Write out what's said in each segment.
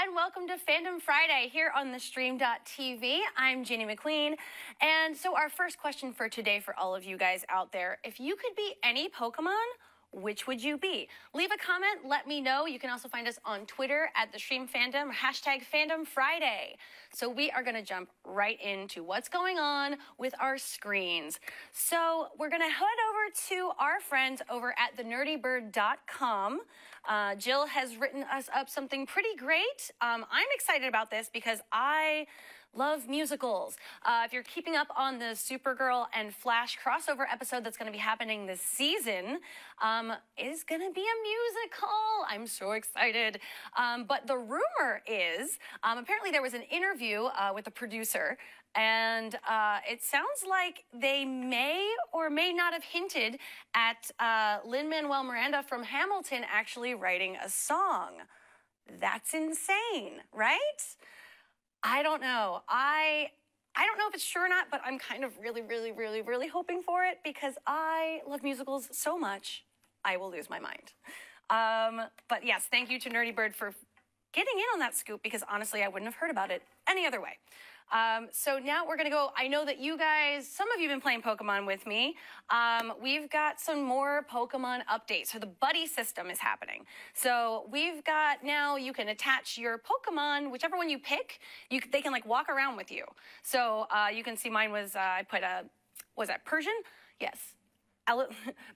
and welcome to Fandom Friday here on the stream.tv. I'm Ginny McQueen, and so our first question for today for all of you guys out there, if you could be any Pokemon, which would you be? Leave a comment, let me know. You can also find us on Twitter at the Stream Fandom, hashtag Fandom Friday. So we are going to jump right into what's going on with our screens. So we're going to head over to our friends over at thenerdybird.com. Jill has written us up something pretty great. I'm excited about this because I love musicals. If you're keeping up on the Supergirl and Flash crossover episode that's going to be happening this season, is going to be a musical. I'm so excited. But the rumor is, apparently there was an interview with the producer, and it sounds like they may or may not have hinted at Lin-Manuel Miranda from Hamilton actually writing a song. That's insane, right? I don't know. I don't know if it's true or not, but I'm kind of really hoping for it because I love musicals so much, I will lose my mind. But yes, thank you to Nerdy Bird for getting in on that scoop because honestly, I wouldn't have heard about it any other way. So now we're going to go. I know that you guys, some of you have been playing Pokemon with me. We've got some more Pokemon updates. So the buddy system is happening. So we've got now you can attach your Pokemon, whichever one you pick, they can like walk around with you. So you can see mine was, I put was that Persian? Yes.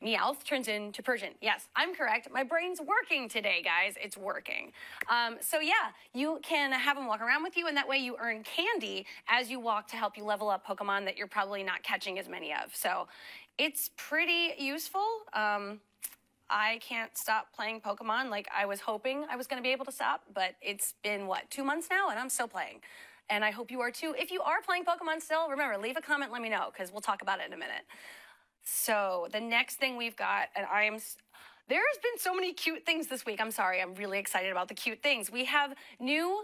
Meowth turns into Persian. Yes, I'm correct. My brain's working today, guys. It's working. So yeah, you can have them walk around with you, and that way you earn candy as you walk to help you level up Pokemon that you're probably not catching as many of. So it's pretty useful. I can't stop playing Pokemon like I was hoping I was going to be able to stop, but it's been, what, 2 months now, and I'm still playing. And I hope you are too. If you are playing Pokemon still, remember, leave a comment, let me know, because we'll talk about it in a minute. So the next thing we've got, and there's been so many cute things this week. I'm sorry, I'm really excited about the cute things. We have new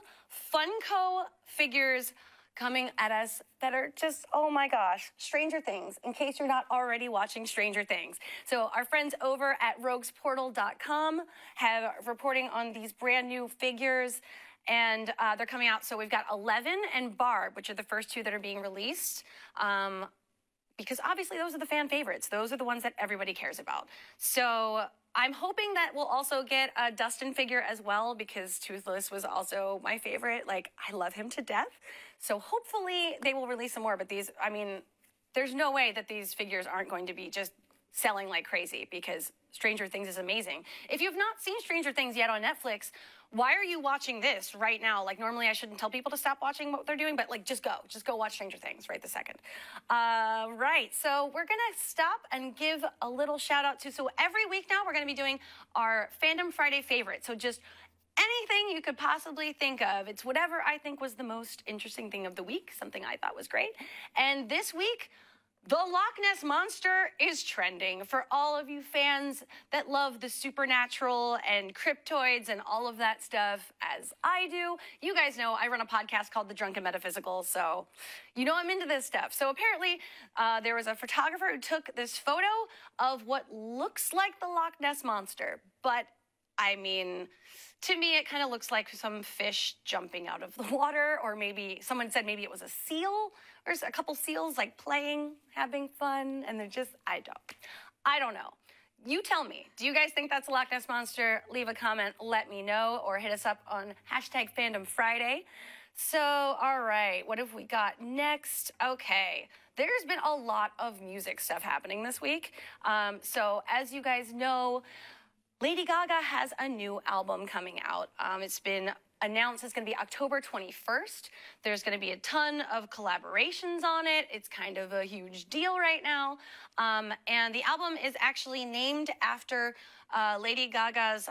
Funko figures coming at us that are just, oh my gosh, Stranger Things, in case you're not already watching Stranger Things. So our friends over at roguesportal.com have reporting on these brand new figures, and they're coming out. So we've got 11 and Barb, which are the first two that are being released. Because obviously those are the fan favorites. Those are the ones that everybody cares about. So I'm hoping that we'll also get a Dustin figure as well because Toothless was also my favorite. Like, I love him to death. So hopefully they will release some more. But these, I mean, there's no way that these figures aren't going to be just selling like crazy because Stranger Things is amazing. If you've not seen Stranger Things yet on Netflix, why are you watching this right now? Like, normally I shouldn't tell people to stop watching what they're doing, but like, just go watch Stranger Things right this second. Right, so we're gonna stop and give a little shout out to, so every week now we're gonna be doing our Fandom Friday favorite. So just anything you could possibly think of. It's whatever I think was the most interesting thing of the week, something I thought was great. And this week, the Loch Ness Monster is trending. For all of you fans that love the supernatural and cryptoids and all of that stuff, as I do, you guys know I run a podcast called The Drunken Metaphysical, so you know I'm into this stuff. So apparently there was a photographer who took this photo of what looks like the Loch Ness Monster, but I mean, to me, it kind of looks like some fish jumping out of the water, or maybe someone said maybe it was a seal, or a couple seals like playing, having fun, and they're just, I don't know. You tell me, do you guys think that's a Loch Ness Monster? Leave a comment, let me know, or hit us up on hashtag Fandom Friday. So, all right, what have we got next? Okay, there's been a lot of music stuff happening this week. So as you guys know, Lady Gaga has a new album coming out. It's been announced it's going to be October 21st. There's going to be a ton of collaborations on it. It's kind of a huge deal right now. And the album is actually named after Lady Gaga's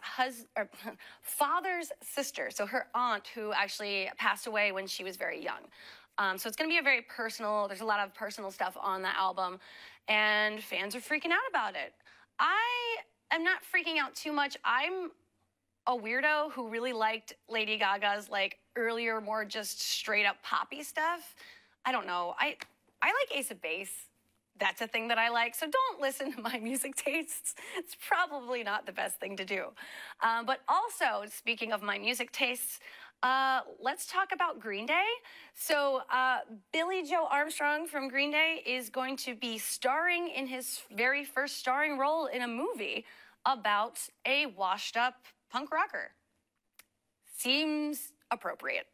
father's sister, so her aunt, who actually passed away when she was very young. So it's going to be a very personal, there's a lot of personal stuff on the album, and fans are freaking out about it. I'm not freaking out too much. I'm a weirdo who really liked Lady Gaga's like earlier, more just straight up poppy stuff. I don't know. I like Ace of Base. That's a thing that I like. So don't listen to my music tastes. It's probably not the best thing to do. But also, speaking of my music tastes, Let's talk about Green Day. So, Billie Joe Armstrong from Green Day is going to be starring in his very first starring role in a movie about a washed-up punk rocker. Seems appropriate.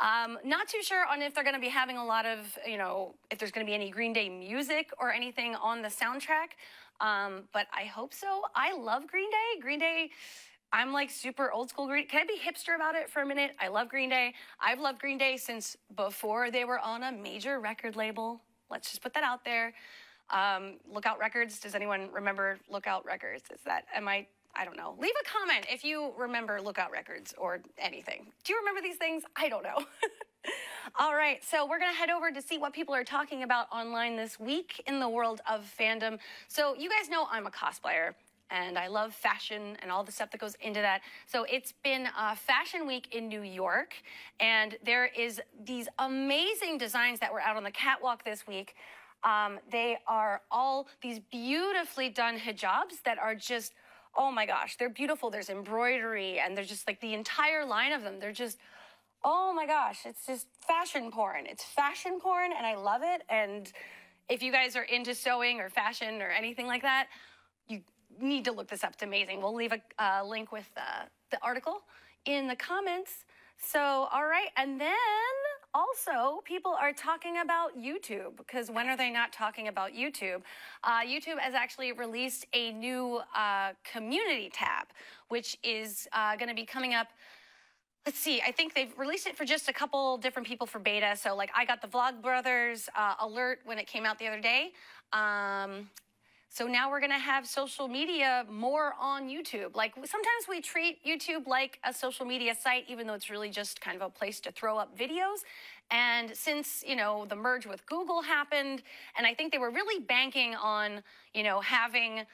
Not too sure on if they're going to be having a lot of, if there's going to be any Green Day music or anything on the soundtrack, but I hope so. I love Green Day. Green Day, I'm like super old school Green. Can I be hipster about it for a minute? I love Green Day. I've loved Green Day since before they were on a major record label. Let's just put that out there. Lookout Records. Does anyone remember Lookout Records? I don't know. Leave a comment if you remember Lookout Records or anything. Do you remember these things? I don't know. All right, so we're going to head over to see what people are talking about online this week in the world of fandom. So you guys know I'm a cosplayer, and I love fashion and all the stuff that goes into that. So it's been Fashion Week in New York, and there is these amazing designs that were out on the catwalk this week. They are all these beautifully done hijabs that are just, oh my gosh, they're beautiful. There's embroidery, and there's just like the entire line of them. They're just, oh my gosh, it's just fashion porn. It's fashion porn, and I love it. And if you guys are into sewing or fashion or anything like that, you need to look this up. It's amazing. We'll leave a link with the article in the comments. So, all right, and then also, people are talking about YouTube, because when are they not talking about YouTube? YouTube has actually released a new community tab, which is going to be coming up. Let's see, I think they've released it for just a couple different people for beta. So, like, I got the Vlogbrothers alert when it came out the other day. So now we're going to have social media more on YouTube. Like, sometimes we treat YouTube like a social media site, even though it's really just kind of a place to throw up videos. And since, the merge with Google happened, and I think they were really banking on, having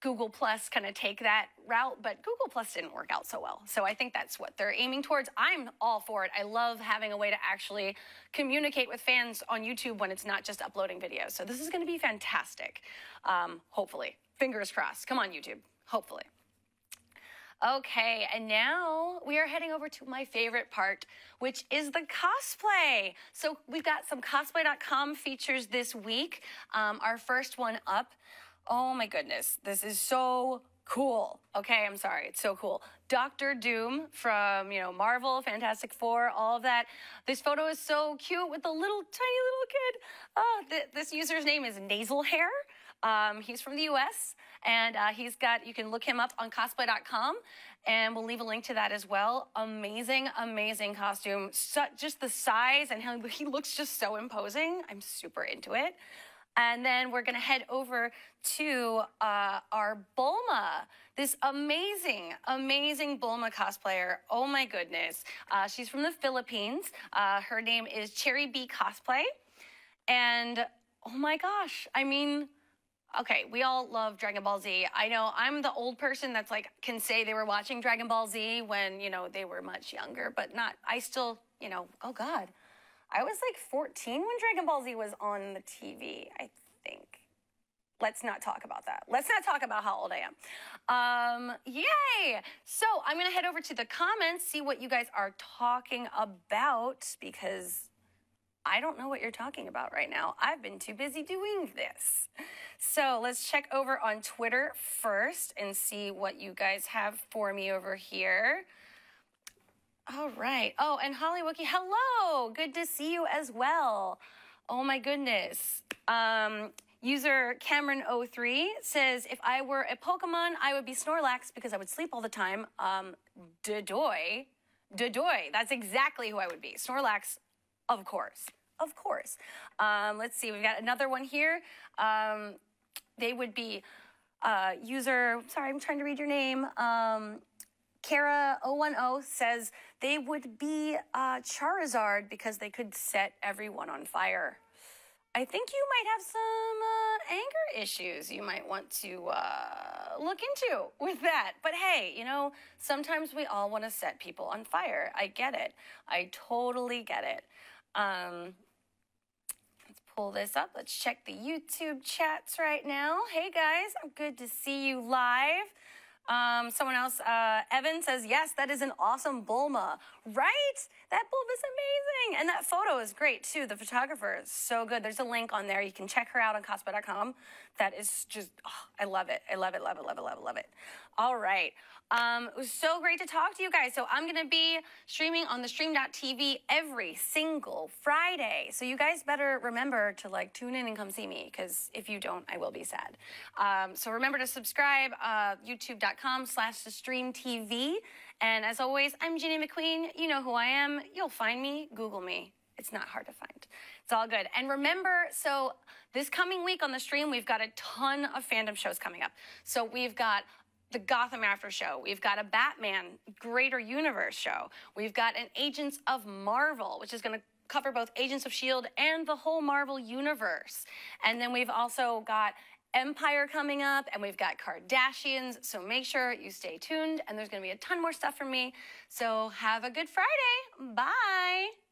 Google Plus kind of take that route, but Google Plus didn't work out so well. So I think that's what they're aiming towards. I'm all for it. I love having a way to actually communicate with fans on YouTube when it's not just uploading videos. So this is going to be fantastic. Hopefully. Fingers crossed. Come on, YouTube. Hopefully. Okay, and now we are heading over to my favorite part, which is the cosplay. So we've got some cosplay.com features this week. Our first one up. Oh my goodness, this is so cool. Okay, I'm sorry, it's so cool. Dr. Doom from, Marvel, Fantastic Four, all of that. This photo is so cute with the tiny little kid. This user's name is Nasal Hair. He's from the US, and you can look him up on cosplay.com, and we'll leave a link to that as well. Amazing, amazing costume. Just the size, and he looks just so imposing. I'm super into it. And then we're going to head over to our Bulma, this amazing, amazing Bulma cosplayer. Oh, my goodness. She's from the Philippines. Her name is Cherry B Cosplay. And, oh, my gosh, okay, we all love Dragon Ball Z. I know I'm the old person that's can say they were watching Dragon Ball Z when, they were much younger, but I still, oh, God. I was 14 when Dragon Ball Z was on the TV, I think. Let's not talk about that. Let's not talk about how old I am. Yay! So I'm going to head over to the comments, see what you guys are talking about, because I don't know what you're talking about right now. I've been too busy doing this. So let's check over on Twitter first and see what you guys have for me over here. All right. Oh, and Holly Wookie, hello. Good to see you as well. Oh, my goodness. User Cameron03 says, if I were a Pokemon, I would be Snorlax because I would sleep all the time. Dodoy. That's exactly who I would be. Snorlax, of course. Of course. Let's see. We've got another one here. They would be user, sorry, I'm trying to read your name. Kara010 says they would be Charizard because they could set everyone on fire. I think you might have some anger issues you might want to look into with that. But hey, sometimes we all want to set people on fire. I get it. I totally get it. Let's pull this up. Let's check the YouTube chats right now. Hey guys, I'm good to see you live. Someone else, Evan says, yes, that is an awesome Bulma. Right? That bulb is amazing. And that photo is great, too. The photographer is so good. There's a link on there. You can check her out on cosplay.com. That is just, oh, I love it. I love it, love it, love it, love it, love it. All right. It was so great to talk to you guys. So I'm going to be streaming on the stream.tv every single Friday. So you guys better remember to tune in and come see me, because if you don't, I will be sad. So remember to subscribe, youtube.com/thestreamtv. And as always, I'm Ginny McQueen. You know who I am. You'll find me. Google me. It's not hard to find. It's all good. And remember, so this coming week on the stream, we've got a ton of fandom shows coming up. So we've got the Gotham After Show. We've got a Batman Greater Universe show. We've got an Agents of Marvel, which is going to cover both Agents of S.H.I.E.L.D. and the whole Marvel universe. And then we've also got Empire coming up, and we've got Kardashians, so make sure you stay tuned, and there's going to be a ton more stuff from me. So have a good Friday. Bye.